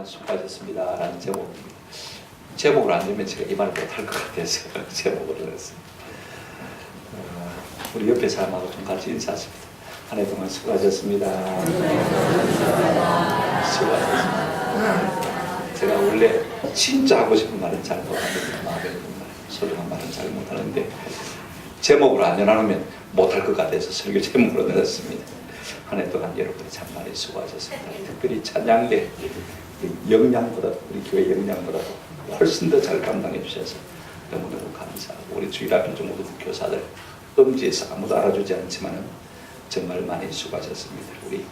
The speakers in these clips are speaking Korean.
수고하셨습니다라는 제목을 안 내면 제가 이 말을 못할 것 같아서 제목을 했습니다. 우리 옆에 사람하고 좀 같이 인사하십니다. 한 해 동안 수고하셨습니다. 수고하셨습니다. 제가 원래 진짜 하고 싶은 말은 잘 못하는데 마음에 있는 말, 소중한 말은 잘 못하는데 제목으로 안 해놓으면 못할 것 같아서 설교 제목으로 넣었습니다. 한 해 동안 여러분이 참 많이 수고하셨습니다. 특별히 찬양대 역량보다 우리 교회 역량보다 훨씬 더 잘 감당해 주셔서 너무너무 감사하고 우리 주일학교 모든 교사들 음지에서 아무도 알아주지 않지만 정말 많이 수고하셨습니다. 우리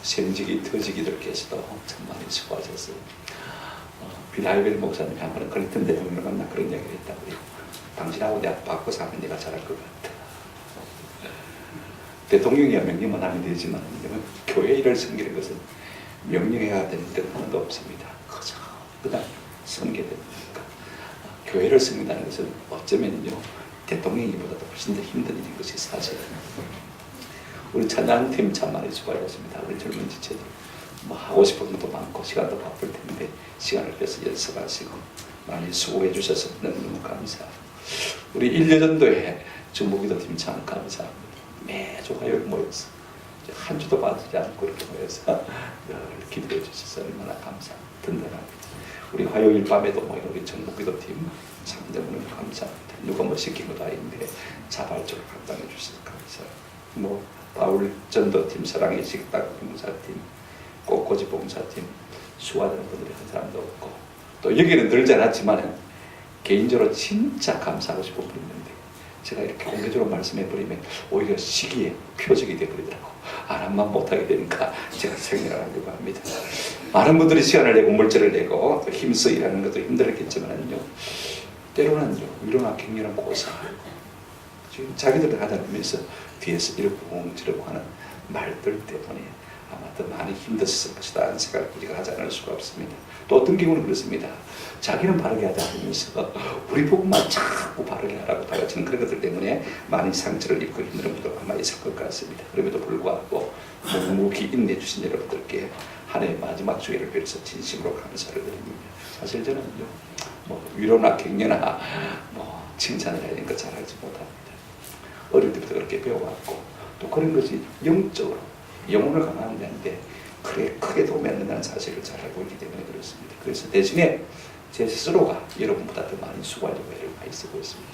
생지기 터지기들께서도 참 많이 수고하셨어요. 빌하이벨 목사님이 한 번은 클린턴 대통령을 만나 그런 이야기를 했다고요. 당신하고 내가 바꿔서 하면 내가 잘할 것 같다. 대통령이야 명령만 하면 되지만 교회 일을 섬기는 것은 명령해야 되는 데는 하나도 없습니다. 그저 그냥 섬겨야 됩니까? 교회를 섬긴다는 것은 어쩌면요 대통령이보다도 훨씬 더 힘든 일인 것이 사실입니다. 우리 찬양팀 참 많이 수고하셨습니다. 우리 젊은 지체들 뭐 하고 싶은 것도 많고 시간도 바쁠 텐데 시간을 빼서 연습하시고 많이 수고해 주셔서 너무너무 감사합니다. 우리 1년 전도에 중보기도 팀 참 감사합니다. 매주 화요일 모여서 한 주도 빠지지 않고 이렇게 모여서 늘 기도해 주셔서 얼마나 감사합니다. 든든합니다. 우리 화요일 밤에도 모인 우리 중보기도 팀 참 너무너무 감사합니다. 누가 뭐 시킨 것도 아닌데 자발적으로 감당해 주셔서 감사합니다. 뭐 바울 전도팀, 사랑의 식탁 봉사팀, 꽃꽂이 봉사팀, 수고하는 분들이 한 사람도 없고 또 여기는 늘지 않았지만 개인적으로 진짜 감사하고 싶은 분이 있는데 제가 이렇게 공개적으로 말씀해버리면 오히려 시기에 표적이 되어버리더라고. 안 한만 못하게 되니까 제가 생략하려고 합니다. 많은 분들이 시간을 내고 물질을 내고 또 힘써 일하는 것도 힘들었겠지만요 때로는요 위로나 격려는 고사하고 지금 자기들 하다 보면서 뒤에서 이러고 저러고 하는 말들 때문에 아마 더 많이 힘들었을 것이다 하는 생각을 우리가 하지 않을 수가 없습니다. 또 어떤 경우는 그렇습니다. 자기는 바르게 하지 않으면서 우리 보고만 자꾸 바르게 하라고 다가치는 그런 것들 때문에 많이 상처를 입고 힘든 분도 아마 있을 것 같습니다. 그럼에도 불구하고 묵묵히 인내주신 여러분들께 한 해 마지막 주일을 빌어서 진심으로 감사를 드립니다. 사실 저는요 뭐 위로나 격려나 뭐 칭찬을 해야 되는 거 잘 알지 못합니다. 어릴 때부터 그렇게 배워왔고 또 그런 것이 영적으로 영혼을 강화하는 데인데 크게 도움이 안 된다는 사실을 잘 알고 있기 때문에 그렇습니다. 그래서 대신에 제 스스로가 여러분보다 더 많이 수고하려고 애를 많이 쓰고 있습니다.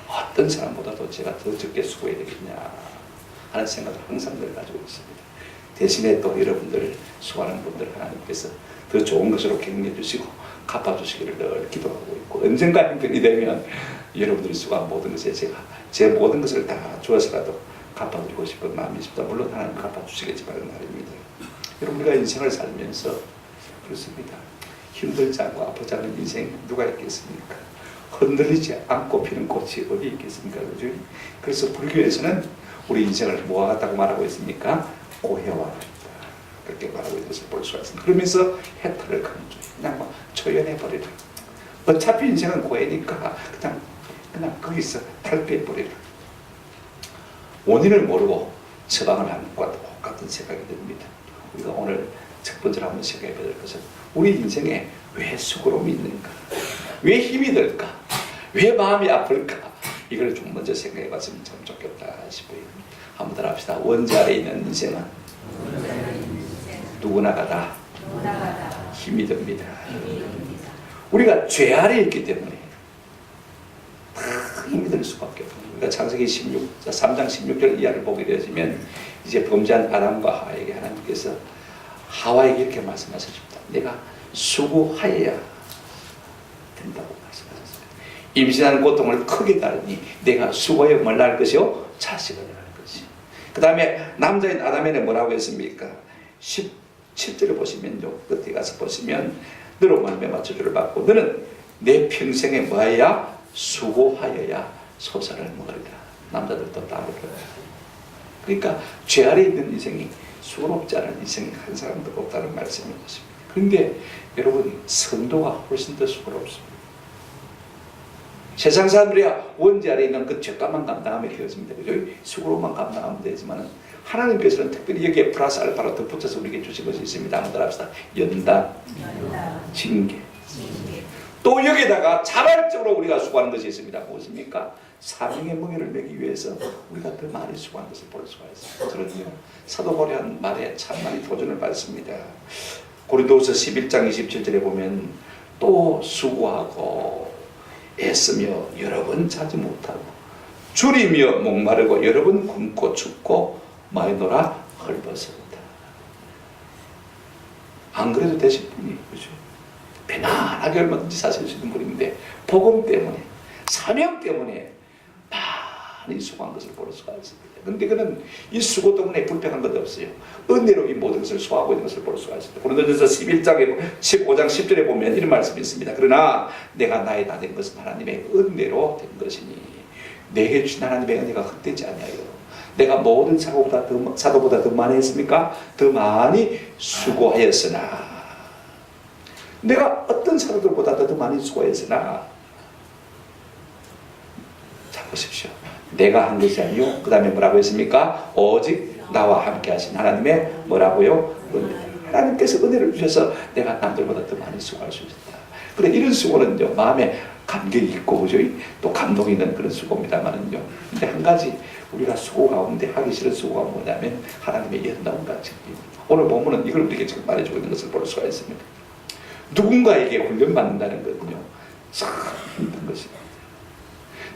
어떤 사람보다도 제가 더 적게 수고해야 되겠냐 하는 생각을 항상 늘 가지고 있습니다. 대신에 또 여러분들 수고하는 분들 하나님께서 더 좋은 것으로 격려해 주시고 갚아주시기를 늘 기도하고 있고 언젠가 형편이 되면 여러분들이 수고한 모든 것에 제가 제 모든 것을 다 주어서라도 갚아드리고 싶은 마음이 있습니다. 물론 하나님 갚아주시겠지만 말입니다. 여러분 우리가 인생을 살면서 그렇습니다. 힘들지 않고 아프지 않은 인생 누가 있겠습니까? 흔들리지 않고 피는 꽃이 어디 있겠습니까? 그죠? 그래서 불교에서는 우리 인생을 뭐와 같다고 말하고 있습니까? 고해와 같다. 그렇게 말하고 있는 것을 볼 수가 있습니다. 그러면서 해탈을 강조해. 그냥 뭐 초연해버리라. 어차피 인생은 고해니까 그냥 거기서 탈피해버리라. 원인을 모르고 처방을 하는 것과 똑같은 생각이 듭니다. 우리가 오늘 첫 번째로 한번 생각해 볼 것은 우리 인생에 왜 수고로움이 있는가? 왜 힘이 들까? 왜 마음이 아플까? 이걸 좀 먼저 생각해 봤으면 참 좋겠다 싶어요. 한번 더 합시다. 원자 아래 있는 인생은 누구나 가다 힘이 듭니다. 우리가 죄 아래 있기 때문에 다 힘이 들 수밖에 없습니다. 우리가 창세기 3장 16절 이하를 보게 되어지면 이제 범죄한 아담과 하와에게 하나님께서 하와에게 이렇게 말씀하셨습니다. 내가 수고하여야 된다고 말씀하셨습니다. 임신하는 고통을 크게 다르니 내가 수고하여 뭘 낳을 것이요? 자식을 낳을 것이. 그 다음에 남자인 아담에는 뭐라고 했습니까? 17절을 보시면요. 끝에 가서 보시면 너로 말미암아 저주를 받고 너는 내 평생에 뭐하여야? 수고하여야 소사를 먹으리라. 남자들도 다 그래요. 그러니까 죄 아래 있는 인생이 수고롭지 않은 인생이 한 사람도 없다는 말씀인 것입니다. 그런데 여러분 성도가 훨씬 더 수고롭습니다. 세상 사람들이야 원죄 아래 있는 그 죄값만 감당하면 되었습니다. 그죠? 수고로만 감당하면 되지만 하나님께서는 특별히 여기에 플러스 알파로 덧붙여서 우리에게 주신 것이 있습니다. 한번 합시다. 연단, 징계. 또 여기다가 자발적으로 우리가 수고하는 것이 있습니다. 무엇입니까? 사명의 멍에를 매기 위해서 우리가 더 많이 수고한 것을 볼 수가 있습니다. 저는요, 사도 바울의 한 말에 참 많이 도전을 받습니다. 고린도후서 11장 27절에 보면 또 수고하고 애쓰며 여러 번 자지 못하고 줄이며 목마르고 여러 번 굶고 춥고 많이 놀아 헐벗었다. 안 그래도 되실 분이, 그죠? 편안하게 얼마든지 사실 수 있는 분인데 복음 때문에, 사명 때문에 많이 수고한 것을 볼 수가 있습니다. 그런데 그는 이 수고 때문에 불평한 것 없어요. 은혜로 이 모든 것을 소화하고 있는 것을 볼 수가 있습니다. 고린도전서 11장에 15장 10절에 보면 이런 말씀이 있습니다. 그러나 내가 나의 다 된 것은 하나님의 은혜로 된 것이니 내게 주신 하나님의 은혜가 헛되지 않아요. 내가 모든 사도보다 더 많이 했습니까? 더 많이 수고하였으나, 내가 어떤 사도들보다 더 많이 수고했으나, 자 보십시오. 내가 한 것이 아니요, 그 다음에 뭐라고 했습니까? 오직 나와 함께 하신 하나님의 뭐라고요? 은혜. 하나님께서 은혜를 주셔서 내가 남들보다 더 많이 수고할 수 있었다. 그래, 이런 수고는요, 마음에 감격이 있고, 그죠? 또 감동이 있는 그런 수고입니다만은요. 근데 한 가지 우리가 수고 가운데 하기 싫은 수고가 뭐냐면 하나님의 연다운 가책입니다. 오늘 보면은 이걸 우리에게 지금 말해주고 있는 것을 볼 수가 있습니다. 누군가에게 훈련받는다는 것은요, 참 힘든 것입니다.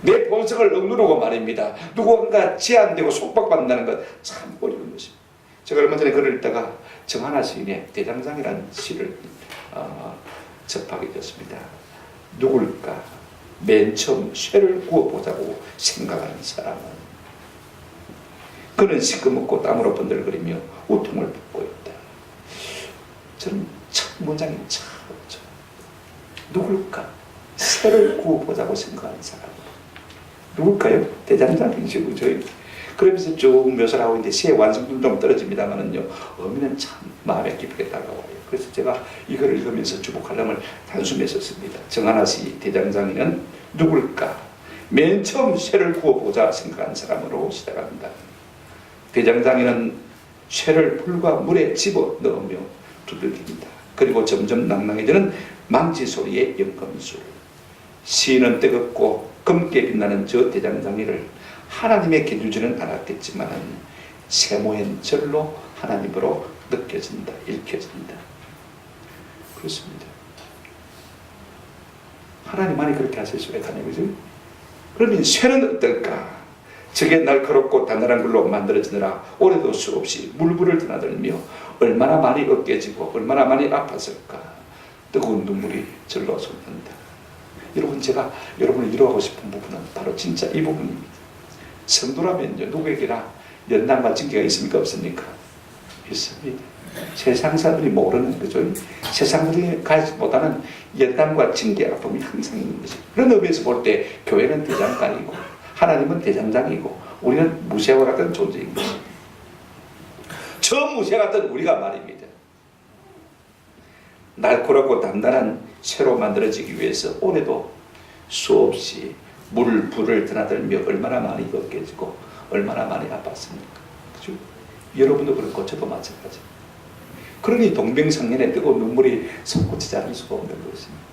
내 본성을 억누르고 말입니다. 누군가 제한되고 속박받는다는 것 참 어려운 것입니다. 제가 얼마 전에 글을 읽다가 정하나 시인의 대장장이라는 시를 접하게 됐습니다. 누굴까? 맨 처음 쇠를 구워보자고 생각하는 사람은 그는 시꺼멓고 땀으로 번들거리며 우통을 벗고 있다. 저는 첫 문장이 참 어렵죠. 누굴까? 쇠를 구워보자고 생각하는 사람. 누굴까요? 대장장이시고 저희. 그러면서 쭉 묘사를 하고 있는데 시의 완성도는 좀 떨어집니다만은요, 의미는 참 마음에 깊게 다가와요. 그래서 제가 이걸 읽으면서 주목하려면 단숨에 썼습니다. 정하나 시 대장장이는 누굴까? 맨 처음 쇠를 구워보자 생각한 사람으로 시작합니다. 대장장이는 쇠를 불과 물에 집어 넣으며 두들깁니다. 그리고 점점 낭낭해지는 망치 소리의 연금술. 시인은 뜨겁고 검게 빛나는 저 대장장이를 하나님의 기준지는 않았겠지만 세모엔 절로 하나님으로 느껴진다, 읽혀진다. 그렇습니다. 하나님만이 그렇게 하실 수가 있다는 거죠. 그러면 쇠는 어떨까? 저게 날카롭고 단단한 걸로 만들어지느라 오래도 수없이 물불을 드나들며 얼마나 많이 으깨지고 얼마나 많이 아팠을까. 뜨거운 눈물이 절로 솟는다. 여러분, 제가 여러분을 위로하고 싶은 부분은 바로 진짜 이 부분입니다. 성도라면요, 누구에게나 연단과 징계가 있습니까? 없습니까? 있습니다. 세상 사람들이 모르는 거죠. 세상들이 가지 못하는 연단과 징계, 아픔이 항상 있는 거죠. 그런 의미에서 볼 때 교회는 대장장이고 하나님은 대장장이고 우리는 무쇠와 같은 존재인 것입니다. 저 무쇠 같은 우리가 말입니다. 날카롭고 단단한 쇠로 만들어지기 위해서 올해도 수없이 불을 드나들며 얼마나 많이 으깨지고 얼마나 많이 아팠습니까? 그죠? 여러분도 그렇고 저도 마찬가지. 그러니 동병상련의 뜨거운 눈물이 솟구치지 않을 수가 없는 것입니다.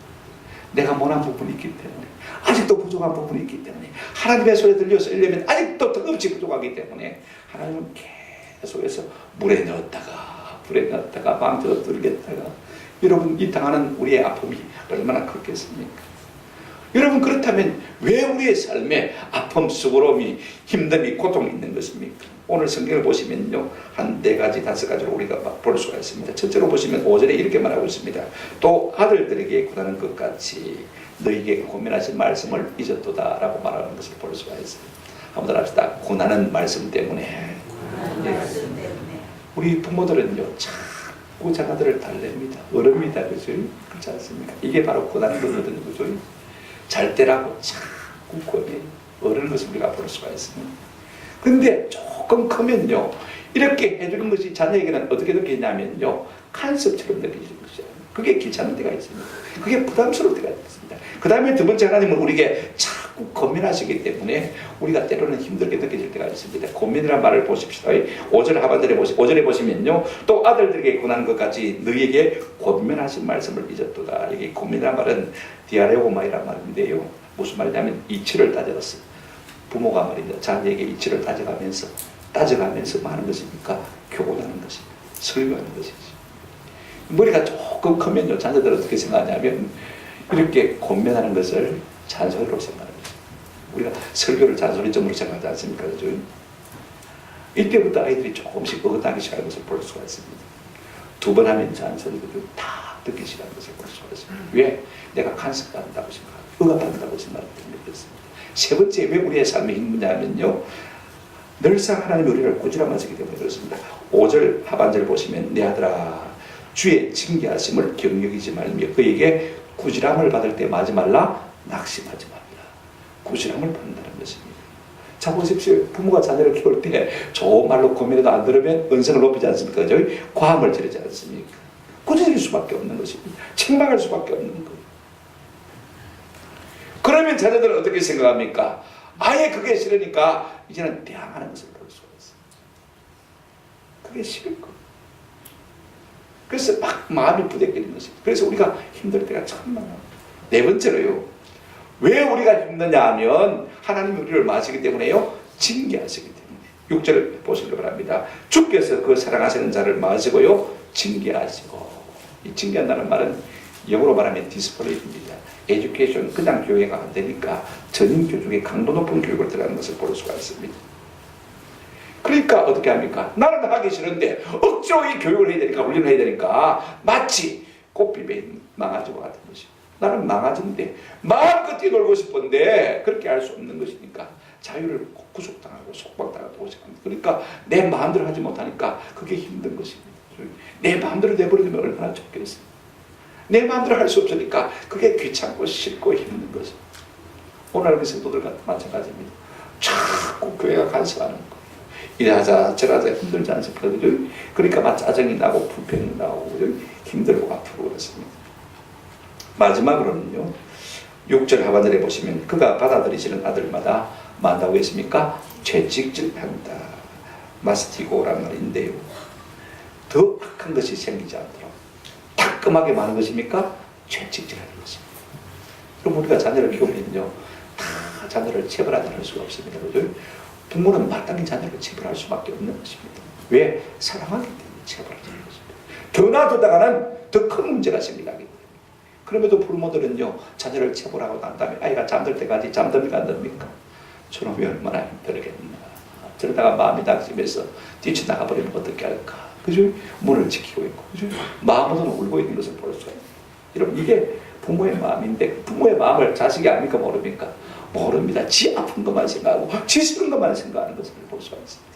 내가 못한 부분이 있기 때문에, 아직도 부족한 부분이 있기 때문에, 하나님의 소리 들려서 이려면 아직도 덕없이 부족하기 때문에 하나님은 계속해서 물에 넣었다가 망쳐서 들겠다가. 여러분, 이 당하는 우리의 아픔이 얼마나 크겠습니까? 여러분, 그렇다면 왜 우리의 삶에 아픔, 수고로움이, 힘듦이, 고통이 있는 것입니까? 오늘 성경을 보시면요, 한 4가지, 5가지로 우리가 볼 수가 있습니다. 첫째로 보시면 5절에 이렇게 말하고 있습니다. 또 아들들에게 고난한 것 같이 너희에게 고민하신 말씀을 잊었도다 라고 말하는 것을 볼 수가 있어요. 한번 더 합시다. 고난은 말씀 때문에. 우리 부모들은요, 자꾸 자녀들을 달랩니다. 어릅니다. 그죠? 그렇지 않습니까? 이게 바로 고난인 거거든요. 그죠? 잘 때라고 자꾸 권해요. 어르는 것을 우리가 볼 수가 있습니다. 그런데 조금 크면요, 이렇게 해주는 것이 자녀에게는 어떻게 느끼냐면요, 간섭처럼 느껴지는 것이죠. 그게 귀찮은 때가 있습니다. 그게 부담스러울 때가 있습니다. 그 다음에 두 번째, 하나님은 우리에게 자꾸 고민하시기 때문에 우리가 때로는 힘들게 느껴질 때가 있습니다. 고민이라는 말을 보십시오. 5절 하반절에 5절에 보시면요, 또 아들들에게 고난한 것 같이 너희에게 고민하신 말씀을 잊었도다. 이게 고민이라는 말은 디아레오마이라는 말인데요, 무슨 말이냐면 이치를 따졌어. 부모가 말이죠. 자녀에게 이치를 따져가면서 뭐 하는 것입니까? 교훈하는 것입니다. 설교하는 것이지. 머리가 조금 크면요, 자녀들은 어떻게 생각하냐면 이렇게 권면하는 것을 잔소리로 생각합니다. 우리가 설교를 잔소리점으로 생각하지 않습니까? 그죠? 이때부터 아이들이 조금씩 어긋나기 시작하는 것을 볼 수가 있습니다. 2번 하면 잔소리를 다 듣기 시작하는 것을 볼 수가 있습니다. 왜? 내가 간섭받는다고 생각하고 억압받는다고 생각하기 때문에 그렇습니다. 3번째, 왜 우리의 삶이 힘드냐면요, 늘상 하나님이 우리를 꾸지람하시기 때문에 그렇습니다. 5절 하반절 보시면 내 아들아 주의 징계하심을 경력이지 말며 그에게 꾸지람을 받을 때 마지 말라, 낙심하지 말라. 꾸지람을 받는다는 것입니다. 자 보십시오. 부모가 자녀를 키울 때 좋은 말로 고민해도 안 들으면 언성을 높이지 않습니까? 저희 과음을 지르지 않습니까? 꾸짖을 수밖에 없는 것입니다. 책망할 수밖에 없는 거예요. 그러면 자녀들은 어떻게 생각합니까? 아예 그게 싫으니까 이제는 대항하는 것을 볼 수가 있어요. 그게 싫을 거예요. 그래서 막 마음이 부대끼는 것입니다. 그래서 우리가 힘들 때가 참 많아요. 4번째로요. 왜 우리가 힘드냐 하면 하나님이 우리를 마시기 때문에요. 징계하시기 때문에. 6절 보시기 바랍니다. 주께서 그 사랑하시는 자를 마시고요. 징계하시고. 이 징계한다는 말은 영어로 말하면 디스플레이입니다. 에듀케이션, 그냥 교육가 안 되니까 전인 교육에 강도 높은 교육을 들어가는 것을 볼 수가 있습니다. 그러니까 어떻게 합니까? 나는 하기 싫은데 억지로 이 교육을 해야 되니까, 훈련을 해야 되니까 마치 꽃비에 망아지와 같은 것이. 나는 망아지인데 마음껏 뛰놀고 싶은데 그렇게 할 수 없는 것이니까 자유를 구속당하고 속박당하고 생각합니다. 그러니까 내 마음대로 하지 못하니까 그게 힘든 것입니다. 내 마음대로 내버리면 얼마나 좋겠어요. 내 마음대로 할 수 없으니까 그게 귀찮고 싫고 힘든 것입니다. 오늘 그 성도들과 마찬가지입니다. 자꾸 교회가 간섭하는 거예요. 이래하자 저래하자 힘들지 않습니까? 그러니까 막 짜증이 나고 불평이 나고 힘들고 아프고 그렇습니다. 마지막으로는요, 6절 하반절에 보시면 그가 받아들이시는 아들마다 만다고 했습니까? 채찍질한다. 마스티고란 말인데요. 더 악한 것이 생기지 않도록 따끔하게 많은 것입니까? 채찍질하는 것입니다. 그럼 우리가 자녀를 키우면요, 다 자녀를 체벌하지 않을 수가 없습니다. 그죠? 부모는 마땅히 자녀를 체벌할 수밖에 없는 것입니다. 왜? 사랑하기 때문에 체벌하지 않는 것입니다. 더 놔두다가는 더 큰 문제가 생기게. 그럼에도 부모들은요, 자녀를 체벌하고 난 다음에 아이가 잠들 때까지 잠듭니까 안 됩니까? 저놈이 얼마나 힘들겠나. 저러다가 마음이 낙심해서 뛰쳐나가 버리면 어떻게 할까? 그죠? 문을 지키고 있고, 그죠? 마음으로는 울고 있는 것을 볼 수가 있어요. 여러분, 이게 부모의 마음인데, 부모의 마음을 자식이 압니까 모릅니까? 모릅니다. 지 아픈 것만 생각하고, 지 싫은 것만 생각하는 것을 볼 수가 있습니다.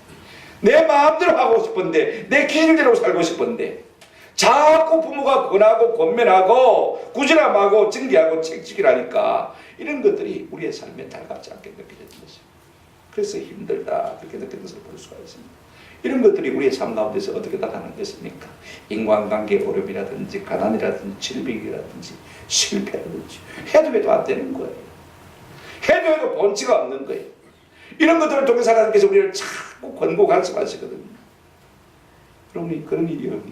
내 마음대로 하고 싶은데, 내 기질대로 살고 싶은데, 자꾸 부모가 권하고 권면하고 꾸지람하고 징계하고 책찍이라니까 이런 것들이 우리의 삶에 달갑지 않게 느껴지는 것입니다. 그래서 힘들다 그렇게 느끼는 것을 볼 수가 있습니다. 이런 것들이 우리의 삶 가운데서 어떻게 나타나겠습니까? 인간관계 어려움이라든지 가난이라든지 질병이라든지 실패라든지 해도 안 되는 거예요. 해도 본치가 없는 거예요. 이런 것들을 통해서 하나님께서 우리를 자꾸 권고 간섭하시거든요. 그러니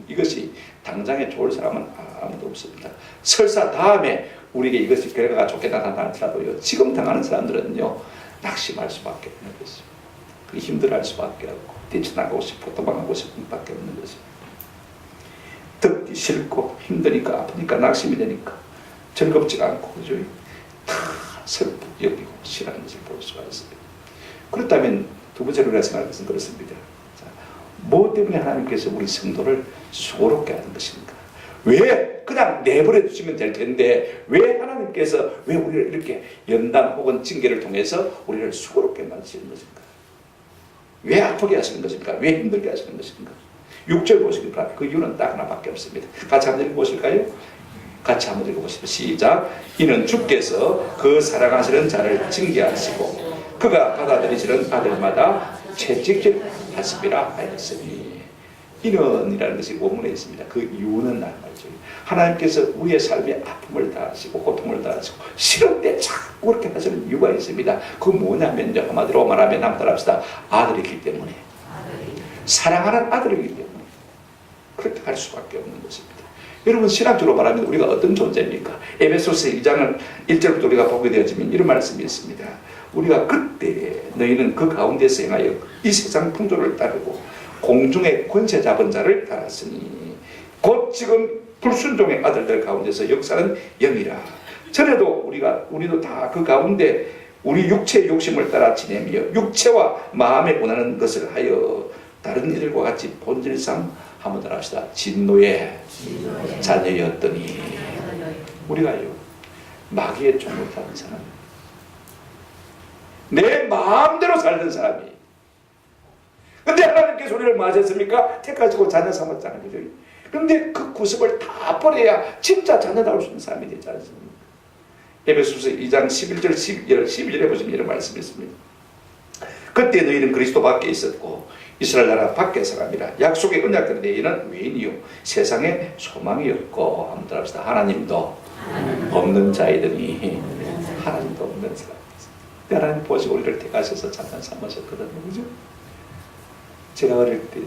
이것이 당장에 좋을 사람은 아무도 없습니다. 설사 다음에 우리에게 이것이 결과가 좋게 나타날지라도요, 지금 당하는 사람들은요, 낙심할 수밖에 없는 것입니다. 그게 힘들어할 수밖에 없고 뛰쳐나가고 싶고 도망가고 싶은 밖에 없는 것입니다. 듣기 싫고 힘드니까 아프니까 낙심이 되니까 즐겁지가 않고 그죠? 다 슬프고 여기고 싫어하는 것을 볼 수가 있습니다. 그렇다면 두 번째로 우리가 생각할 것은 그렇습니다. 뭐 때문에 하나님께서 우리 성도를 수고롭게 하는 것입니까? 왜 그냥 내버려 두시면 될 텐데 왜 하나님께서 왜 우리를 이렇게 연단 혹은 징계를 통해서 우리를 수고롭게 만드시는 것입니까? 왜 아프게 하시는 것입니까? 왜 힘들게 하시는 것입니까? 6절 보시기 바랍니다. 그 이유는 딱 하나밖에 없습니다. 같이 한번 읽어보실까요? 같이 한번 읽어보시죠. 시작. 이는 주께서 그 사랑하시는 자를 징계하시고 그가 받아들이시는 아들마다 채찍질 하심이라 하였으니. 이는이라는 것이 원문에 있습니다. 그 이유는 말이죠. 하나님께서 우리의 삶에 아픔을 다하시고 고통을 다하시고 싫을 때 자꾸 그렇게 하시는 이유가 있습니다. 그 뭐냐면요, 한마디로 말하면 한번 합시다. 아들이기 때문에, 사랑하는 아들이기 때문에 그렇게 할 수밖에 없는 것입니다. 여러분, 신학적으로 말하면 우리가 어떤 존재입니까? 에베소서 2장 1절부터 우리가 보게 되어지면 이런 말씀이 있습니다. 우리가 그때 너희는 그 가운데서 행하여 이 세상 풍조를 따르고 공중의 권세 잡은 자를 따랐으니 곧 지금 불순종의 아들들 가운데서 역사는 영이라. 전에도 우리도 다 그 가운데 우리 육체의 욕심을 따라 지내며 육체와 마음에 원하는 것을 하여 다른 이들과 같이 본질상 한번 더 합시다. 진노의 자녀였더니. 우리가요 마귀의 종을 타는 사람, 내 마음대로 살던 사람이, 근데 하나님께서 우리를 맞았습니까? 택하시고 자녀 삼았잖아요. 그죠? 근데 그 구습을 다 버려야 진짜 자녀다울 수 있는 사람이 되지 않습니까? 에베소서 2장 11절 12절에 보시면 이런 말씀이 있습니다. 그때 너희는 그리스도 밖에 있었고 이스라엘 나라 밖의 사람이라. 약속의 언약들에 너희는 외인이요 세상에 소망이 없고. 한번 들어봅시다. 하나님도 없는 자이더니. 하나님도 없는 사람. 하나님 보시고 우리를 택하셔서 자녀 삼으셨거든요. 그죠? 제가 어릴 때,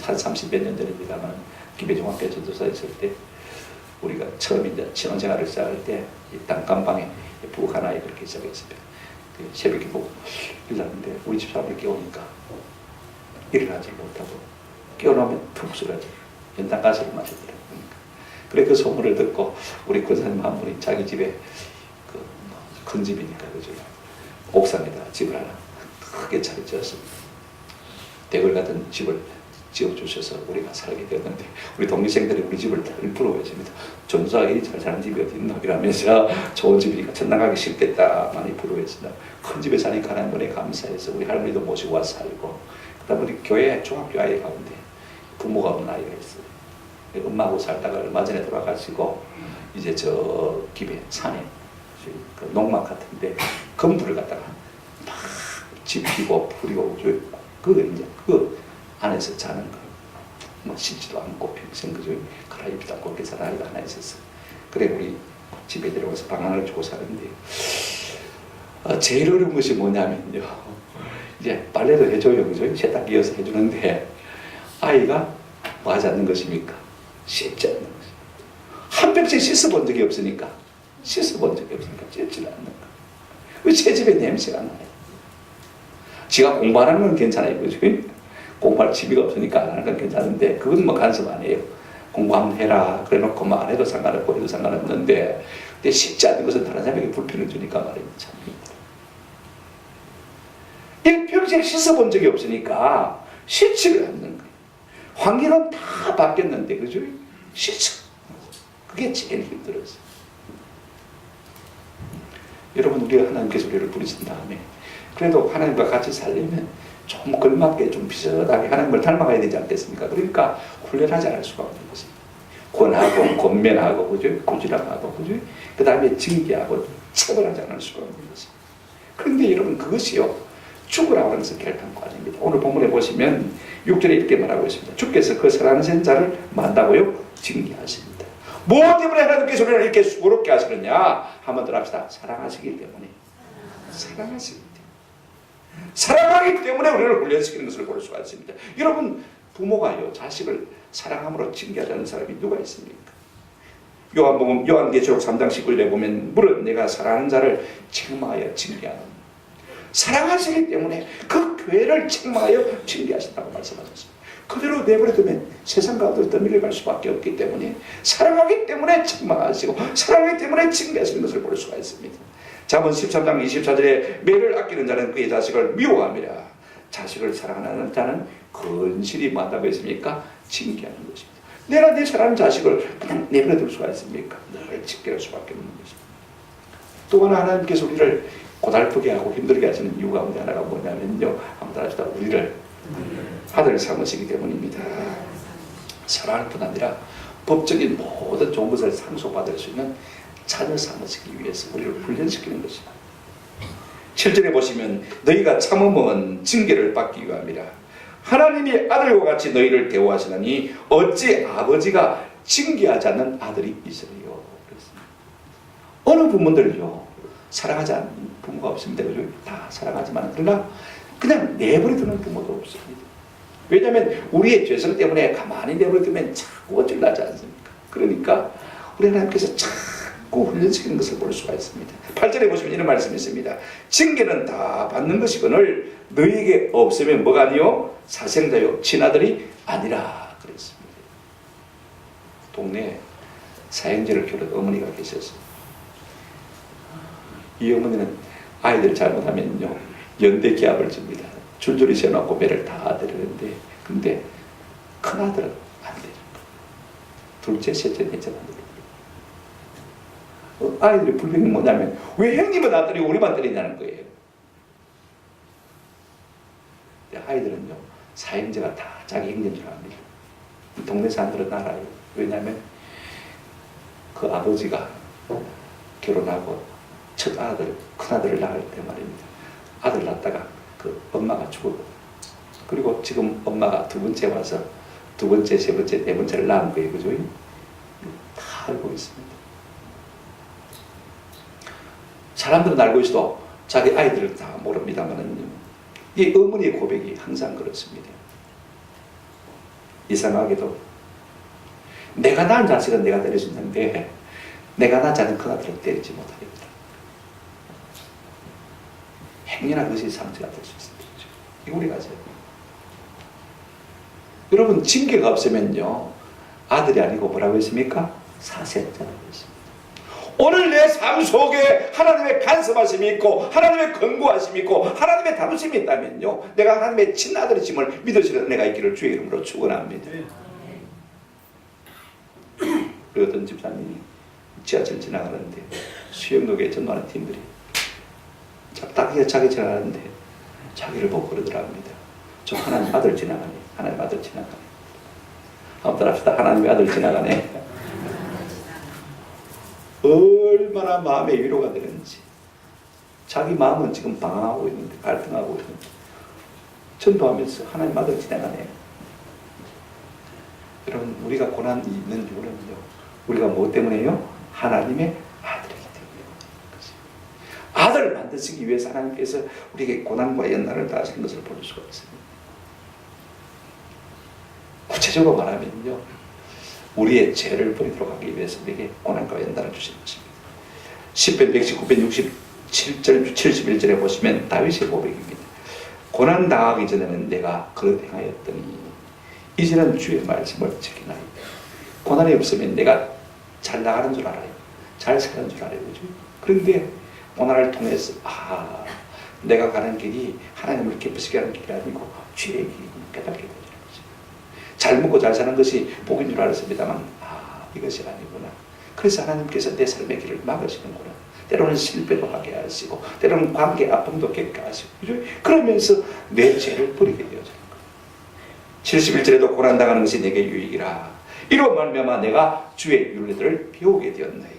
한 30몇 년 전입니다만, 기배중학교 전도사에 있을 때, 우리가 처음 이제 신혼생활을 시작할 때, 이 단칸방에 부엌 하나에 그렇게 시작했습니다. 새벽에 보고 일어났는데, 우리 집사람이 깨우니까, 일어나지 못하고, 깨어나면 툭 쓰러져. 연탄가스를 마셨더라고요. 그래, 그 소문을 듣고, 우리 권사님 한 분이 자기 집에, 큰 집이니까, 그죠? 옥상에다가 집을 하나 크게 잘 지었습니다. 대궐 같은 집을 지어주셔서 우리가 살게 되었는데, 우리 동기생들이 우리 집을 늘 부러워했습니다. 전도사가 이 잘 사는 집이 어디 있나 이러면서 좋은 집이니까 천당 가기 싫겠다 많이 부러워했습니다. 큰 집에 사니까 하나님 은혜 감사해서 우리 할머니도 모시고 와서 살고, 그다음 우리 교회 중학교 아이 가운데 부모가 없는 아이가 있어요. 엄마하고 살다가 얼마 전에 돌아가시고, 이제 저 집에 산에 그 농막 같은데 건물을 갖다가 막 지피고 뿌리고 그 안에서 자는 거 뭐 씻지도 않고 평생 그저 갈아입지도 않고 그렇게 사는 아이가 하나 있었어. 그래 우리 집에 들어가서 방 하나를 주고 사는데, 제일 어려운 것이 뭐냐면요, 이제 빨래도 해줘요. 그죠? 세탁기 이어서 해주는데 아이가 뭐 하지 않는 것입니까? 씻지 않는 것입니다. 한 병씩 씻어본 적이 없으니까 씻지 않는 거. 왜 새 집에 냄새가 나요? 지가 공부 안 하는 건 괜찮아요. 그죠? 공부할 취미가 없으니까 안 하는 건 괜찮은데, 그건 뭐 간섭 안 해요. 공부 한번 해라. 그래 놓고 뭐 안 해도 상관없고 해도 상관없는데, 근데 쉽지 않은 것은 다른 사람에게 불편을 주니까 말입니다. 참 힘들어요. 일평생 씻어본 적이 없으니까 씻지를 않는 거예요. 환경은 다 바뀌었는데, 그죠? 씻어. 그게 제일 힘들었어요. 여러분, 우리가 하나님께서 우리를 부르신 다음에 그래도 하나님과 같이 살려면 좀 걸맞게 좀 비슷하게 하나님을 닮아가야 되지 않겠습니까? 그러니까 훈련하지 않을 수가 없는 것입니다. 권하고 권면하고 그죠? 꾸지람하고 그죠? 그 다음에 징계하고 처벌하지 않을 수가 없는 것입니다. 그런데 여러분, 그것이요 죽으라고 하는 것은 결단코 아닙니다. 오늘 본문에 보시면 6절에 이렇게 말하고 있습니다. 주께서 그 사랑하는 자를 만다고요 징계하십니다. 뭐 때문에 하나님께서 우리를 이렇게 수고롭게 하시느냐? 한번 더 합시다. 사랑하시기 때문에. 사랑하시기 때문에. 사랑하기 때문에 우리를 훈련시키는 것을 볼 수가 있습니다. 여러분, 부모가요 자식을 사랑함으로 징계하지 않는 사람이 누가 있습니까? 요한계시록 3장 19절에 보면 물은 내가 사랑하는 자를 책망하여 징계하는, 사랑하시기 때문에 그 교회를 책망하여 징계하신다고 말씀하셨습니다. 그대로 내버려두면 세상 가운데로 떠밀려갈 수밖에 없기 때문에 사랑하기 때문에 책망하시고 사랑하기 때문에 징계하시는 것을 볼 수가 있습니다. 잠언 13장 24절에 매를 아끼는 자는 그의 자식을 미워함이라. 자식을 사랑하는 자는 건실히 뭐한다고 했습니까? 징계하는 것입니다. 내가 내 사랑하는 자식을 그냥 내버려둘 수가 있습니까? 늘 징계할 수밖에 없는 것입니다. 또 하나님께서 우리를 고달프게 하고 힘들게 하시는 이유 가운데 하나가 뭐냐면요, 한번 합시다. 우리를 아들 삼으시기 때문입니다. 사랑할 뿐 아니라 법적인 모든 좋은 것을 상속받을 수 있는 자녀 삼으시기 위해서 우리를 훈련시키는 것입니다. 7절에 보시면 너희가 참음은 징계를 받기 위함이라. 하나님이 아들과 같이 너희를 대우하시나니 어찌 아버지가 징계하지 않는 아들이 있으리요. 그렇습니다. 어느 부모들요 사랑하지 않는 부모가 없습니다. 다 사랑하지만 그러나 그냥 내버려두는 부모도 없습니다. 왜냐하면 우리의 죄성 때문에 가만히 내버려두면 자꾸 어질나지 않습니까? 그러니까 우리 하나님께서 참 꼭 훈련시키는 것을 볼 수가 있습니다. 8절에 보시면 이런 말씀이 있습니다. 징계는 다 받는 것이거늘 너희에게 없으면 뭐가 아니요? 사생자요 친아들이 아니라 그랬습니다. 동네에 사형제를 키우는 어머니가 계셨어요. 이 어머니는 아이들 잘못하면요 연대 기합을 줍니다. 줄줄이 세워놓고 배를 다 데리는데 근데 큰아들은 안 되는 거예요. 둘째, 셋째, 넷째는 안 되는 거예요. 아이들의 불평이 뭐냐면 왜 형님은 안 때리고 우리만 때리냐는 거예요. 아이들은요 사형제가 다 자기 형제인 줄 압니다. 동네 사람들은 알아요. 왜냐하면 그 아버지가 결혼하고 첫 아들, 큰아들을 낳을 때 말입니다. 아들 낳다가 그 엄마가 죽었고 그리고 지금 엄마가 두 번째 와서 두 번째, 세 번째, 네 번째를 낳은 거예요. 그죠? 다 알고 있습니다. 사람들은 알고 있어도 자기 아이들을 다 모릅니다만은 이 어머니의 고백이 항상 그렇습니다. 이상하게도 내가 낳은 자식은 내가 때릴 수 있는데 내가 낳지 않은 큰아들은 때리지 못하겠다. 행여나 그것이 상처가 될 수 있습니다. 이거 우리가 아세요. 여러분 징계가 없으면요 아들이 아니고 뭐라고 했습니까? 사생자라고 했습니다. 오늘 내 삶 속에 하나님의 간섭하심이 있고 하나님의 권고하심이 있고 하나님의 다루심이 있다면요 내가 하나님의 친아들이심을 믿으시는 내가 있기를 주의 이름으로 축원합니다. 우리 어떤 집사님이 지하철 지나가는데 수영록에 전도하는 팀들이 딱 자기 지나가는데 자기를 보고 그러더랍니다. 저 하나님 아들 지나가네. 하나님 아들 지나가네. 한번 따라합시다. 하나님의 아들 지나가네. 얼마나 마음의 위로가 되는지. 자기 마음은 지금 방황하고 있는데 갈등하고 있는데 전도하면서 하나님 아들 지나가네. 여러분 우리가 고난이 있는 이유는요 우리가 뭐 때문에요? 하나님의 아들이기 때문에. 아들을 만드시기 위해서 하나님께서 우리에게 고난과 연단을 다 하시는 것을 볼 수가 있습니다. 구체적으로 말하면요 우리의 죄를 버리도록 하기 위해서 우리에게 고난과 연단을 주시는 것입니다. 10편 119편 67절 71절에 보시면 다윗의 고백입니다. 고난 당하기 전에는 내가 그릇 행하였더니 이제는 주의 말씀을 지키나이다. 고난이 없으면 내가 잘 나가는 줄 알아요. 잘 사는 줄 알아요. 그죠? 그런데 고난을 통해서 내가 가는 길이 하나님을 기쁘시게 하는 길이 아니고 죄의 길이 깨닫게 되는 거죠. 잘 먹고 잘 사는 것이 복인 줄 알았습니다만 이것이 아니구나. 그래서 하나님께서 내 삶의 길을 막으시는구나. 때로는 실패도 하게 하시고 때로는 관계 아픔도 겪게 하시고 그죠? 그러면서 내 죄를 버리게 되어지는 거예요. 71절에도 고난당하는 것이 내게 유익이라. 이로 말미암아 내가 주의 윤례들을 배우게 되었나이다.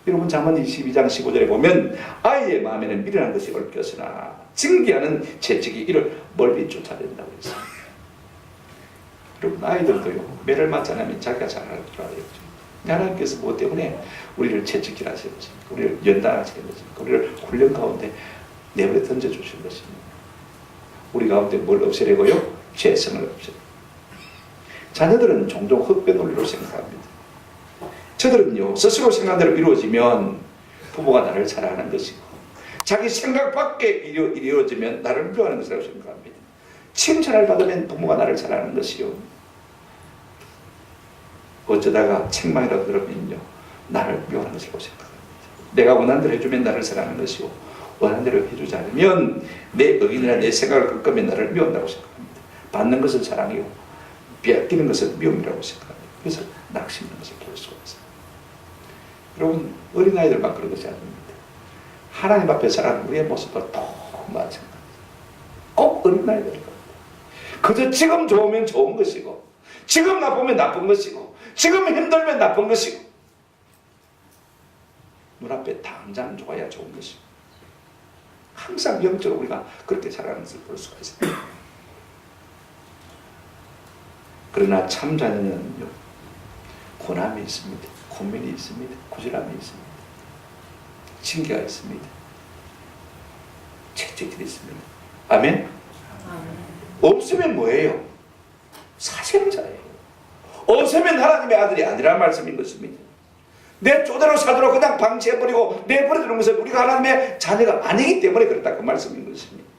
여러분 잠언 22장 15절에 보면 아이의 마음에는 미련한 것이 얽혔으나 징계하는 채찍이 이를 멀리 쫓아낸다고 했습니다. 여러분 아이들도요 매를 맞지 않으면 자기가 잘할 줄 알아요. 하나님께서 뭐 때문에 우리를 채찍질 하시는 것입니까? 우리를 연단하시는 것입니까? 우리를 훈련 가운데 내버려 던져주신 것입니다. 우리 가운데 뭘 없애려고요? 죄성을 없애려. 자녀들은 종종 헛배 논리로 생각합니다. 저들은요 스스로 생각한 대로 이루어지면 부모가 나를 사랑하는 것이고 자기 생각 밖에 이루어지면 나를 미워하는 것이라고 생각합니다. 칭찬을 받으면 부모가 나를 사랑하는 것이요 어쩌다가 책망이라도 들으면요 나를 미워하는 것이라고 생각합니다. 내가 원하는 대로 해주면 나를 사랑하는 것이고 원하는 대로 해주지 않으면 내 의견이나 내 생각을 꺾으면 나를 미워한다고 생각합니다. 받는 것은 사랑이고 빼앗기는 것은 미움이라고 생각합니다. 그래서 낙심하는 것을 볼 수가 있어요. 여러분 어린아이들만 그런 것이 아닙니다. 하나님 앞에 살아가는 우리의 모습도 또 마찬가지입니다. 꼭 어린아이들 겁니다. 그저 지금 좋으면 좋은 것이고 지금 나쁘면 나쁜 것이고 지금 힘들면 나쁜 것이고 눈앞에 당장 좋아야 좋은 것이고 항상 영적으로 우리가 그렇게 살아가는 것을 볼 수가 있습니다. 그러나 참 자녀는요 고난이 있습니다. 고민이 있습니다. 구질함이 있습니다. 징계가 있습니다. 채찍들이 있습니다. 아멘? 없으면 뭐예요? 사생자예요. 없으면 하나님의 아들이 아니라는 말씀인 것입니다. 내 쪼대로 살도록 그냥 방치해버리고 내버려두는 것은 우리가 하나님의 자녀가 아니기 때문에 그렇다 그 말씀인 것입니다.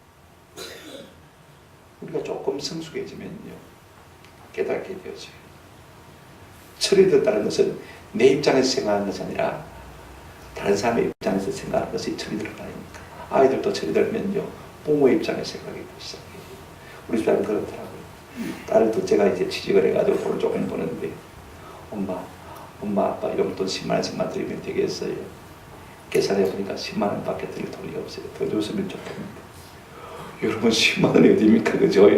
우리가 조금 성숙해지면요 깨닫게 되어져요. 철이 들었다는 것은 내 입장에서 생각하는 것이 아니라 다른 사람의 입장에서 생각하는 것이 철이 들어가니까. 아이들도 철이 들면요 부모의 입장에서 생각하기 시작해요. 우리 집안은 그렇더라고요. 딸 둘째가 이제 취직을 해가지고 돈을 조금 버는데 엄마 아빠 용돈 10만 원씩만 드리면 되겠어요. 계산해보니까 10만 원밖에 드릴 돈이 없어요. 더 줬으면 좋겠는데. 여러분 10만 원이 어디입니까? 그죠?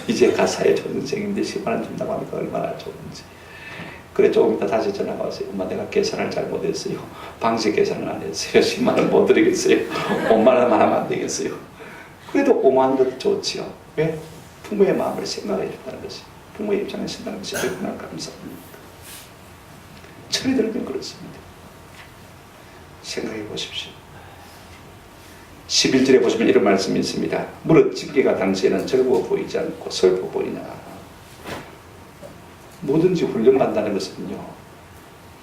이제 가사의 초등생인데 10만 원 준다고 하니까 얼마나 좋은지. 그래 조금 이따 다시 전화가 왔어요. 엄마 내가 계산을 잘못했어요. 방식 계산을 안 했어요. 10만 원 못 드리겠어요. 5만 원만 하면 안 되겠어요. 그래도 5만 원도 좋지요. 왜? 부모의 마음을 생각해 준다는 것이, 부모의 입장에서 생각하는 것이 얼마나 감사합니까? 철이 들면 그렇습니다. 생각해 보십시오. 11절에 보시면 이런 말씀이 있습니다. 무릇 징계가 당시에는 즐거워 보이지 않고 슬퍼 보이나. 뭐든지 훈련받는다는 것은요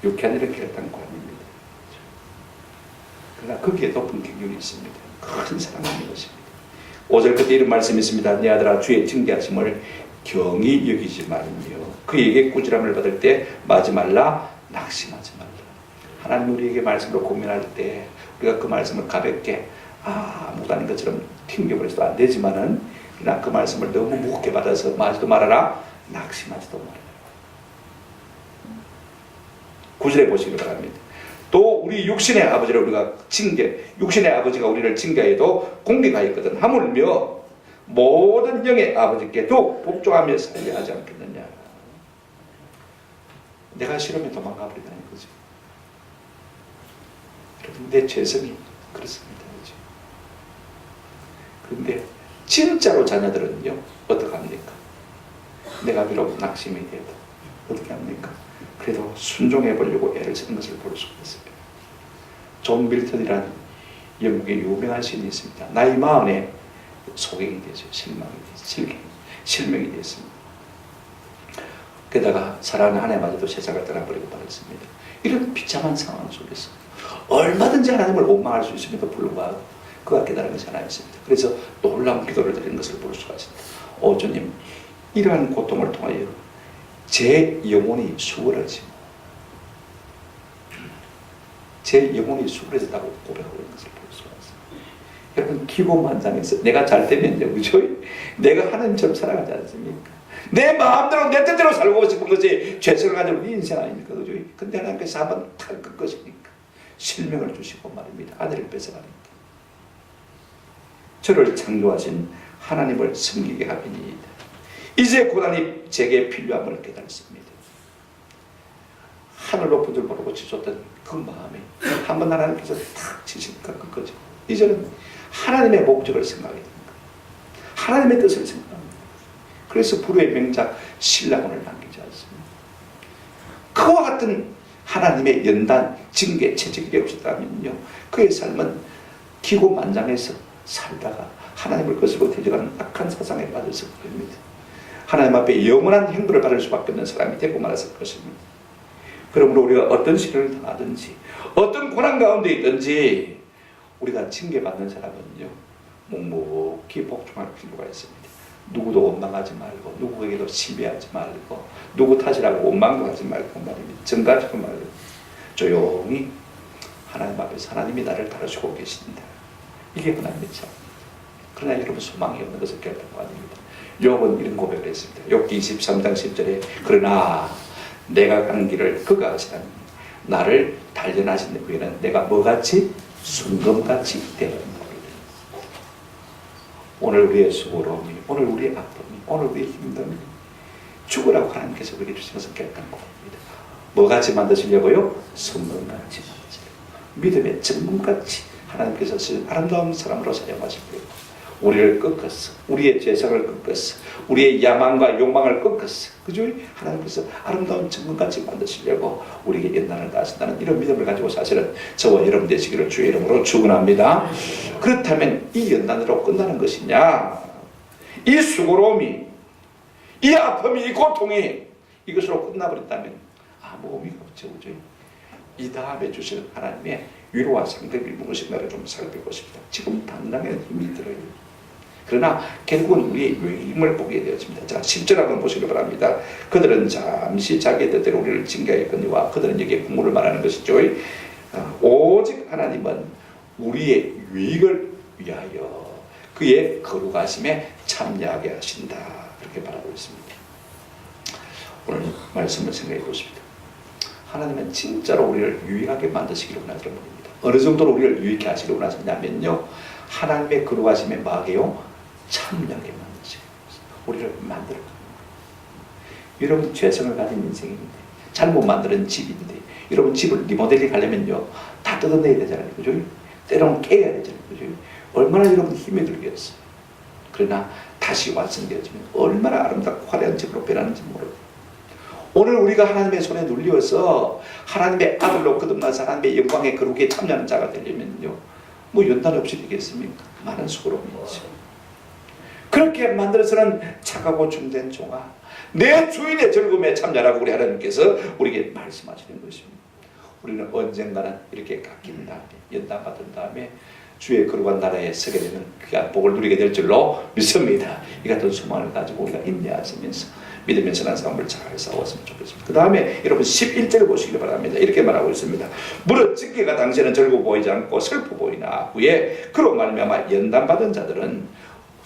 유쾌한 일은 결단코 아닙니다. 그러나 거기에 높은 경륜이 있습니다. 큰 사랑이 있는 것입니다. 5절 끝에 이런 말씀이 있습니다. 내 아들아 주의 징계하심을 경히 여기지 말며 그에게 꾸지람을 받을 때 마지 말라 낙심하지 말라. 하나님 우리에게 말씀으로 고민할 때 우리가 그 말씀을 가볍게 아무것도 아닌 것처럼 튕겨버려서도 안 되지만은 그러나 그 말씀을 너무 무겁게 받아서 마지도 말아라 낙심하지도 말아라. 9절에 보시기 바랍니다. 또 우리 육신의 아버지를 우리가 육신의 아버지가 우리를 징계해도 공경하였거든 하물며 모든 영의 아버지께 더욱 복종하며 살게 하지 않겠느냐. 내가 싫으면 도망가 버리다는 거죠. 여러분 내 죄성이 그렇습니다. 그렇죠? 그런데 진짜로 자녀들은요 어떻게 합니까? 내가 비록 낙심이 돼도 어떻게 합니까? 그래도 순종해 보려고 애를 쓰는 것을 볼 수가 있습니다. 존 밀턴이라는 영국의 유명한 시인이 있습니다. 나이 40에 소경이 되죠. 실명이 됐습니다. 게다가 사랑하는 아내마저도 세상을 떠나버리고 말았습니다. 이런 비참한 상황 속에서 얼마든지 하나님을 원망할 수 있음에도 불구하고 그가 깨달은 것이 하나 있습니다. 그래서 놀라운 기도를 드리는 것을 볼 수가 있습니다. 오 주님, 이러한 고통을 통하여 제 영혼이 수월하지, 제 영혼이 수월해졌다고 고백하고 있는 것을 볼 수가 있습니다. 여러분 기고만장해서 내가 잘 되면요, 그죠? 내가 하나님처럼 살아가지 않습니까? 내 마음대로 내 뜻대로 살고 싶은 것이 죄성을 가지고 네 인생 아닙니까? 그죠? 근데 하나님께서 한번 탁 꺾으시니까 실명을 주시고 말입니다. 아들을 뺏어가니까. 저를 창조하신 하나님을 섬기게 하리이다. 이제 고난이 제게 필요함을 깨달습니다. 하늘 높은 줄 모르고 지쳤던 그 마음이 한번 하나님께서 탁 치시니까 꺾어지고 이제는 하나님의 목적을 생각하게 됩니다. 하나님의 뜻을 생각합니다. 그래서 불후의 명작 신라곤을 남기지 않습니다. 그와 같은 하나님의 연단, 징계, 채찍이 없었다면요 그의 삶은 기고만장해서 살다가 하나님을 거스르고 대적하는 악한 사상에 빠졌을 겁니다. 하나님 앞에 영원한 형벌을 받을 수밖에 없는 사람이 되고 말았을 것입니다. 그러므로 우리가 어떤 시련을 당하든지 어떤 고난 가운데 있든지 우리가 징계받는 사람은요 묵묵히 복종할 필요가 있습니다. 누구도 원망하지 말고 누구에게도 시비하지 말고 누구 탓이라고 원망도 하지 말고 말입니다. 정가지고 말고 조용히 하나님 앞에서 하나님이 나를 다루시고 계신다. 이게 하나님의 참. 그러나 여러분 소망이 없는 것은 결단코 아닙니다. 욥은 이런 고백을 했습니다. 욥기 23장 10절에 그러나 내가 가는 길을 그가 아시나니 나를 단련하신 후에는 내가 뭐같이 순금같이 되었노라. 오늘 우리의 수고로움이, 오늘 우리의 아픔이, 오늘 우리의 힘듦이 죽으라고 하나님께서 우리에게 주신 것은 결단코 아닙니다. 뭐같이 만드시려고요? 순금같이 만드시려고. 믿음의 정금같이 하나님께서 쓰신 아름다운 사람으로 사용하시려고. 우리를 꺾었어. 우리의 죄성을 꺾었어. 우리의 야망과 욕망을 꺾었어. 그죠? 하나님께서 아름다운 정금같이 만드시려고 우리에게 연단을 다하신다는 이런 믿음을 가지고 사실은 저와 여러분 되시기를 주의 이름으로 축원합니다. 그렇다면 이 연단으로 끝나는 것이냐? 이 수고로움이, 이 아픔이, 이 고통이 이것으로 끝나버렸다면 아무 의미가 없죠. 그죠? 이 다음에 주시는 하나님의 위로와 상급이 무엇인가를 좀 살펴보십니다. 지금 당장에는 힘이 들어요. 그러나 결국은 우리의 유익을 보게 되었습니다. 자, 10절 한번 보시기 바랍니다. 그들은 잠시 자기의 뜻대로 우리를 징계하였거니와 그들은 여기에 국물을 말하는 것이죠. 오직 하나님은 우리의 유익을 위하여 그의 거룩하심에 참여하게 하신다. 그렇게 말하고 있습니다. 오늘 말씀을 생각해 보십니다. 하나님은 진짜로 우리를 유익하게 만드시기로 원하시는 분입니다. 어느 정도로 우리를 유익하게 하시기로 원하시냐면요, 하나님의 거룩하심에 뭐하게요? 참여하게 만드시고 우리를 만들어 가는 거예요. 여러분 죄성을 가진 인생인데, 잘못 만드는 집인데, 여러분 집을 리모델링 하려면요 다 뜯어내야 되잖아요, 그죠? 때로는 깨야 되잖아요, 그죠? 얼마나 여러분 힘이 들겠어요. 그러나 다시 완성되어지면 얼마나 아름답고 화려한 집으로 변하는지 모르고, 오늘 우리가 하나님의 손에 눌려서 하나님의 아들로 거듭나서 하나님의 영광의 거룩에 참여하는 자가 되려면요, 뭐 연단 없이 되겠습니까? 많은 수고로움이죠. 그렇게 만들어서는 착하고 중된 종아, 내 주인의 즐거움에 참여하라고 우리 하나님께서 우리에게 말씀하시는 것입니다. 우리는 언젠가는 이렇게 깎인 다음에, 연단 받은 다음에 주의 거룩한 나라에 서게 되는 귀한 복을 누리게 될 줄로 믿습니다. 이 같은 소망을 가지고 우리가 인내하시면서 믿으면 선한 싸움을 잘 싸웠으면 좋겠습니다. 그 다음에 여러분 11절 보시기 바랍니다. 이렇게 말하고 있습니다. 무릇 징계가 당시에는 즐거워 보이지 않고 슬퍼 보이나 후에 그로 말미암아 연단받은 자들은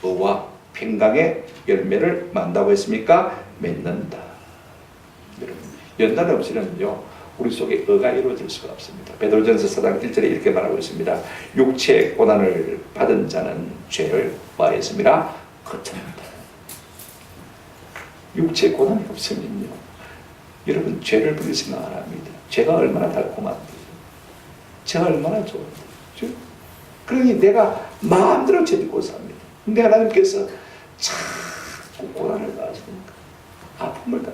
의와 평강의 열매를 만다고 했습니까? 맺는다. 여러분, 연단 없이는요 우리 속에 의가 이루어질 수가 없습니다. 베드로전서 4장 1절에 이렇게 말하고 있습니다. 육체의 고난을 받은 자는 죄를 뭐했습니다? 거듭난다. 육체의 고난이 없으면요, 여러분 죄를 부릴 생각 안 합니다. 죄가 얼마나 달콤한데, 죄가 얼마나 좋은데, 그러니 내가 마음대로 죄짓고 삽니다. 근데 하나님께서 자꾸 고난을 가하시니까, 아픔을 다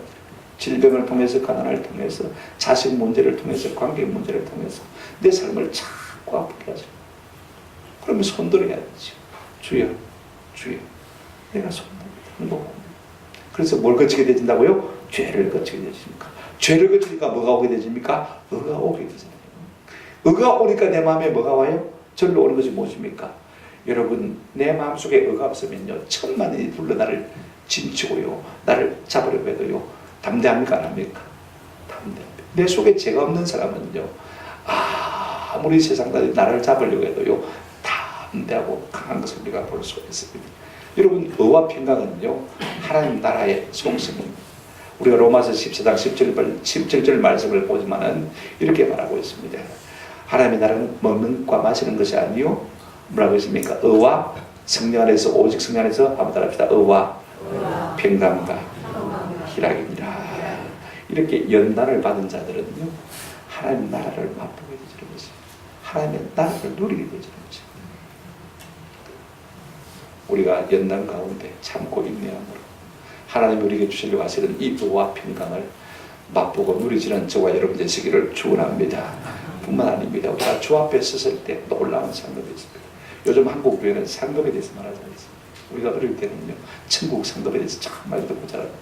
질병을 통해서, 가난을 통해서, 자식 문제를 통해서, 관계 문제를 통해서 내 삶을 자꾸 아프게 하죠. 그러면 손들어야지. 주여, 주여, 내가 손들어. 그래서 뭘 거치게 되진다고요? 죄를 거치게 되십니까? 죄를 거치니까 뭐가 오게 되십니까? 의가 오게 되잖아요. 의가 오니까 내 마음에 뭐가 와요? 절로 오는 것이 무엇입니까? 여러분, 내 마음속에 의가 없으면요, 천만이 불러 나를 진치고요, 나를 잡으려고 해도요, 담대합니까? 안 합니까? 담대합니다. 내 속에 죄가 없는 사람은요, 아무리 세상들이 나를 잡으려고 해도요, 담대하고 강한 것을 우리가 볼 수가 있습니다. 여러분, 의와 평강은요, 하나님 나라의 속성입니다. 우리가 로마서 14장 17절 말씀을 보지만은 이렇게 말하고 있습니다. 하나님의 나라는 먹는 과 마시는 것이 아니요, 뭐라고 했습니까? 의와 성령 안에서, 오직 성령 안에서 한번 따라합시다. 의와 평강과 희락입니다. 이렇게 연단을 받은 자들은요, 하나님 나라를 맛보게 되는 것입니다. 하나님의 나라를 누리게 되는 것입니다. 우리가 연단 가운데 참고 인내함으로 하나님이 우리에게 주시려고 하시는 이 의와 평강을 맛보고 누리지는 저와 여러분 되시기를 축원합니다. 뿐만 아닙니다. 우리가 주 앞에 섰을 때 놀라운 상급이 있습니다. 요즘 한국 교회는 상급에 대해서 말하지 않습니다. 우리가 어릴 때는요, 천국 상급에 대해서 정말 듣고 자랐습니다.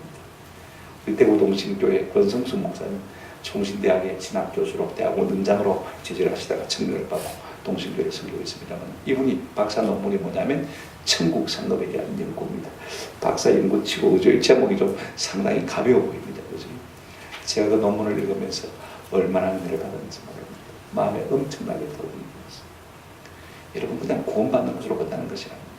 우리 대구 동신교회 권성수 목사님, 총신대학의 진학교수로 대학원 원장으로 지지를 하시다가 청명을 받고 동신교회를 섬기고 있습니다만, 이분이 박사 논문이 뭐냐면 천국 상급에 대한 연구입니다. 박사 연구치고 제목이 좀 상당히 가벼워 보입니다. 그죠? 제가 그 논문을 읽으면서 얼마나 은혜를 받았는지 모릅니다. 마음에 엄청나게 들어옵니다. 여러분, 그냥 구원받는 것으로 끝나는 것이 아닙니다.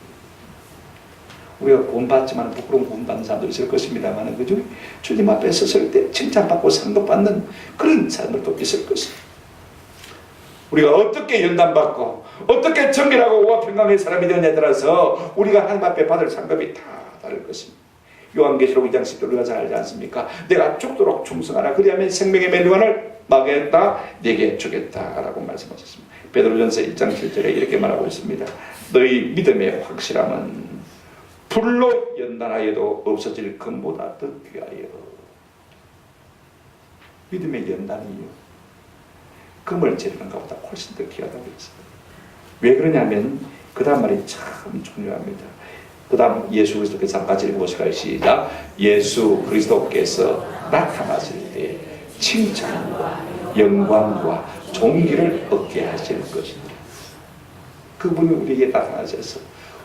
우리가 구원받지만 부끄러운 구원받는 사람도 있을 것입니다만, 그죠? 주님 앞에 섰을 때 칭찬받고 상급받는 그런 사람들도 있을 것입니다. 우리가 어떻게 연단받고 어떻게 정결하고 의와 평강의 사람이 되느냐에 따라서 우리가 하나님 앞에 받을 상급이 다 다를 것입니다. 요한계시록 2장 10절 우리가 잘 알지 않습니까? 내가 죽도록 충성하라. 그리하면 생명의 멸류관을 막겠다, 내게 주겠다 라고 말씀하셨습니다. 베드로전서 1장 7절에 이렇게 말하고 있습니다. 너희 믿음의 확실함은 불로 연단하여도 없어질 금보다 더 귀하여. 믿음의 연단이요, 금을 재르는 것보다 훨씬 더 귀하다고 했습니다. 왜 그러냐면 그 다음 말이 참 중요합니다. 그 다음 예수 그리스도께서 같이 읽어보실까요? 시작. 예수 그리스도께서 나타나실 때 칭찬과 영광과 존귀를 얻게 하시는 것입니다. 그분이 우리에게 나타나셔서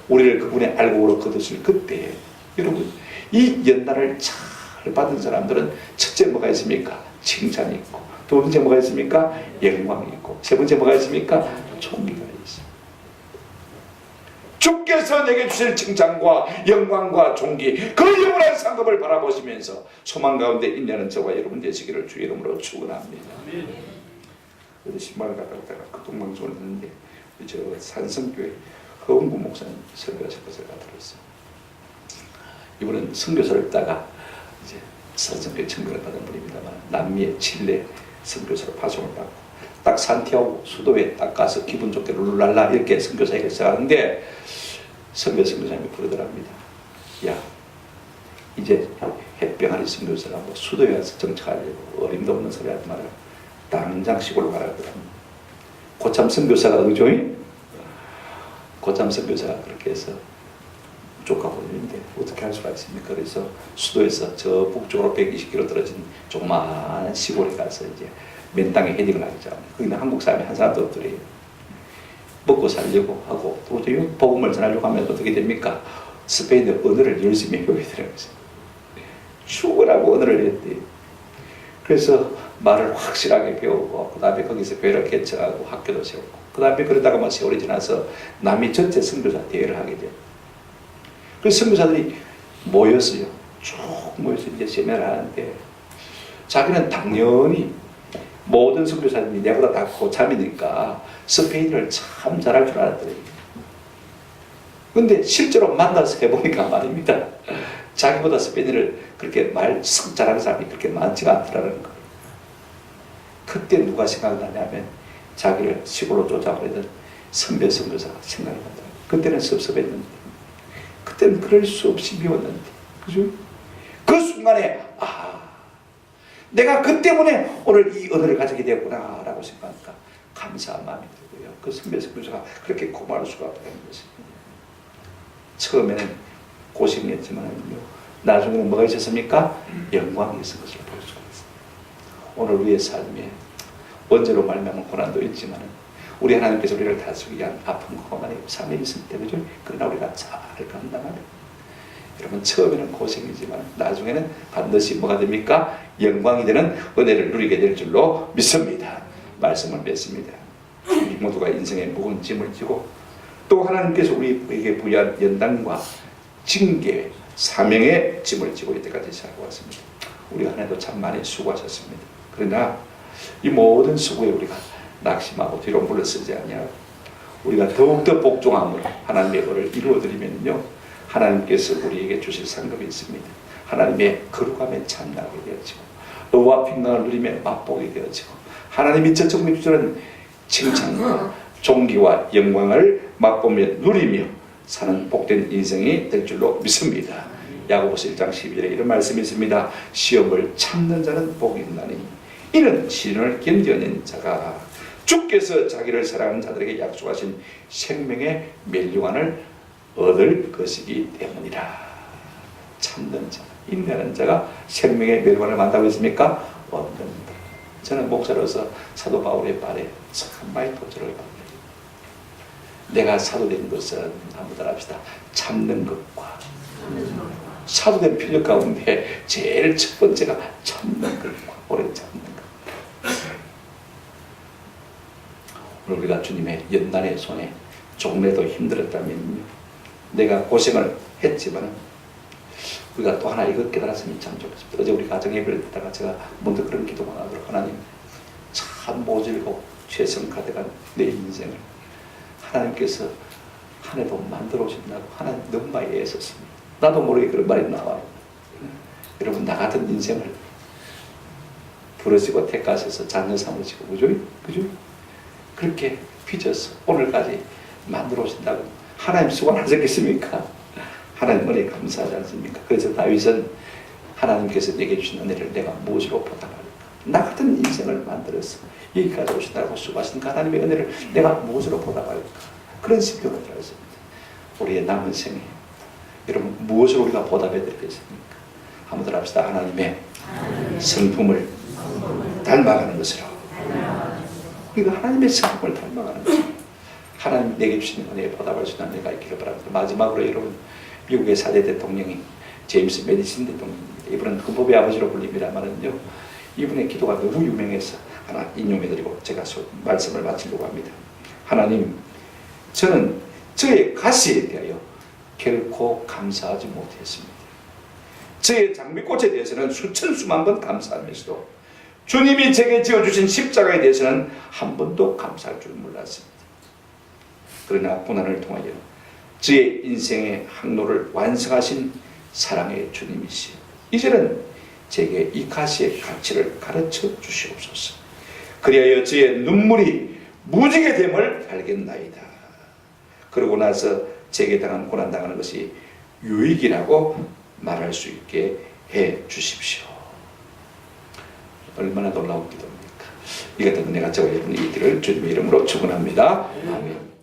우리를 그분의 알곡으로 거두실 그때에 여러분 이 연단을 잘 받은 사람들은 첫째 뭐가 있습니까? 칭찬이 있고, 두 번째 뭐가 있습니까? 영광이 있고, 세 번째 뭐가 있습니까? 존귀가 있습니다. 주께서 내게 주실 칭찬과 영광과 존귀, 그 영원한 상급을 바라보시면서 소망 가운데 인내하는 저와 여러분 되시기를 주의 이름으로 축원합니다. 그래서 신발을 갖다가 그 동방송을 했는데 저 산성교회 허은구 목사님 설교하실 것을 들었어요. 이분은 선교사를 따가 이제 산성교회 청구를 받은 분입니다만 남미의 칠레 선교사로 파송을 받고 딱 산티아고 수도에 딱 가서 기분 좋게 룰랄라 이렇게 선교사에게 시작하는데 선교사님이 부르더랍니다. 야, 이제 햇병아리 선교사라고 수도에 가서 정착하려고 어림도 없는 소리 하지 마라. 당장 시골로 가라 그럽니다. 고참 선교사가 의죠? 고참 선교사가 그렇게 해서 쫓아고 있는데 어떻게 할 수가 있습니까? 그래서 수도에서 저 북쪽으로 120km 떨어진 조그마한 시골에 가서 이제 맨 땅에 헤딩을 하죠. 거기는 한국 사람이 한 사람도 없더래요. 먹고 살려고 하고 도저히 복음을 전하려고 하면 어떻게 됩니까? 스페인어 언어를 열심히 배워야 되는 거죠. 죽으라고 언어를 했대요. 그래서 말을 확실하게 배우고 그 다음에 거기서 교회를 개척하고 학교도 세우고 그 다음에 그러다가 뭐 세월이 지나서 남미 전체 선교사 대회를 하게 돼요. 그래서 선교사들이 모였어요. 쭉 모여서 이제 세미나를 하는데 자기는 당연히 모든 선교사님이 내보다 다 고참이니까 스페인어를 참 잘할 줄 알았더니 근데 실제로 만나서 해보니까 말입니다. 자기보다 스페인어를 그렇게 말 잘하는 사람이 그렇게 많지가 않더라는 거예요. 그때 누가 생각나냐면 자기를 시골로 쫓아오려던 선배 선교사가 생각이 난다. 그때는 섭섭했는데 그때는 그럴 수 없이 미웠는데 그죠? 그 순간에 내가 그 때문에 오늘 이 언어를 가지게 되었구나 라고 생각하니까 감사한 마음이 들고요. 그 선배 선교사가 그렇게 고마울 수가 없다는 것입니다. 처음에는 고생이 했지만요 나중에는 뭐가 있었습니까? 영광이 있을 것을 볼 수가 있습니다. 오늘 우리의 삶에 원죄로 말미암은 고난도 있지만 우리 하나님께서 우리를 다스리기 위한 아픈 고난이 삶에 있습니다. 그죠? 그러나 우리가 잘 감당하면 여러분 처음에는 고생이지만 나중에는 반드시 뭐가 됩니까? 영광이 되는 은혜를 누리게 될 줄로 믿습니다. 말씀을 맺습니다. 우리 모두가 인생의 무거운 짐을 지고 또 하나님께서 우리에게 부여한 연단과 징계, 사명의 짐을 지고 이때까지 살아왔습니다. 우리 한 해도 참 많이 수고하셨습니다. 그러나 이 모든 수고에 우리가 낙심하고 뒤로 물러서지 아니하고 우리가 더욱더 복종함으로 하나님의 의를 이루어드리면요 하나님께서 우리에게 주실 상급이 있습니다. 하나님의 거룩함에 참여하게 되어지고 의와 평강을 누리며 맛보게 되어지고 하나님이 저쪽 주시는 칭찬과 존귀와 영광을 맛보며 누리며 사는 복된 인생이 될 줄로 믿습니다. 야고보서 1장 12절에 이런 말씀이 있습니다. 시험을 참는 자는 복이 있나니 이는 시련을 견뎌낸 자가 주께서 자기를 사랑하는 자들에게 약속하신 생명의 멸류관을 얻을 것이기 때문이라. 참는 자, 인내하는 자가 생명의 멸류관을 만다고 했습니까? 얻는다. 저는 목사로서 사도 바울의 발에 참 많이 도전을 받습니다. 내가 사도된 것은 한번 따라합시다. 참는 것과 사도된 필요 가운데 제일 첫 번째가 참는 것과 오래 참는 것. 오늘 우리가 주님의 연단의 손에 조금이라도 힘들었다면 내가 고생을 했지만 우리가 또 하나 이것 깨달았으면 참 좋겠습니다. 어제 우리 가정 예배를 듣다가 제가 먼저 그런 기도가 나오도록 하나님 참 모질고 최성화돼간 내 인생을 하나님께서 한 해도 만들어 오신다고 하나님 너무 많이 애썼습니다. 나도 모르게 그런 말이 나와요. 여러분 나 같은 인생을 부르시고 택하셔서 자녀 삼으시고 그죠? 그렇게 빚어서 오늘까지 만들어 오신다고 하나님 수고 안 하셨겠습니까? 하나님 은혜 감사하지 않습니까? 그래서 다윗은 하나님께서 내게 주신 은혜를 내가 무엇으로 보답할까? 나 같은 인생을 만들어서 여기까지 오신다고 수고하신 하나님의 은혜를 내가 무엇으로 보답할까? 그런 심경을 들었습니다. 우리의 남은 생에 여러분 무엇을 우리가 보답해 드리겠습니까? 한번 더 합시다. 하나님의 성품을 닮아가는 것으로 이거 하나님의 성품을 닮아가는 거예요. 하나님 내게 주신 은혜에 보답할 수 있는 내가 있기를 바랍니다. 마지막으로 여러분, 미국의 4대 대통령이 제임스 메디슨 대통령입니다. 이분은 헌법의 아버지로 불립니다만은요, 이분의 기도가 너무 유명해서 하나 인용해드리고 제가 말씀을 마치려고 합니다. 하나님, 저는 저의 가시에 대하여 결코 감사하지 못했습니다. 저의 장미꽃에 대해서는 수천 수만 번 감사하면서도 주님이 제게 지어주신 십자가에 대해서는 한 번도 감사할 줄 몰랐습니다. 그러나 고난을 통하여 저의 인생의 항로를 완성하신 사랑의 주님이시여, 이제는 제게 이 가시의 가치를 가르쳐 주시옵소서. 그리하여 저의 눈물이 무지개 됨을 알겠나이다. 그러고 나서 제게 당한 고난 당하는 것이 유익이라고 말할 수 있게 해 주십시오. 얼마나 놀라운 기도입니까? 이 같은 은혜가 저와 여러분이 있기를 주님의 이름으로 축원합니다. 아멘.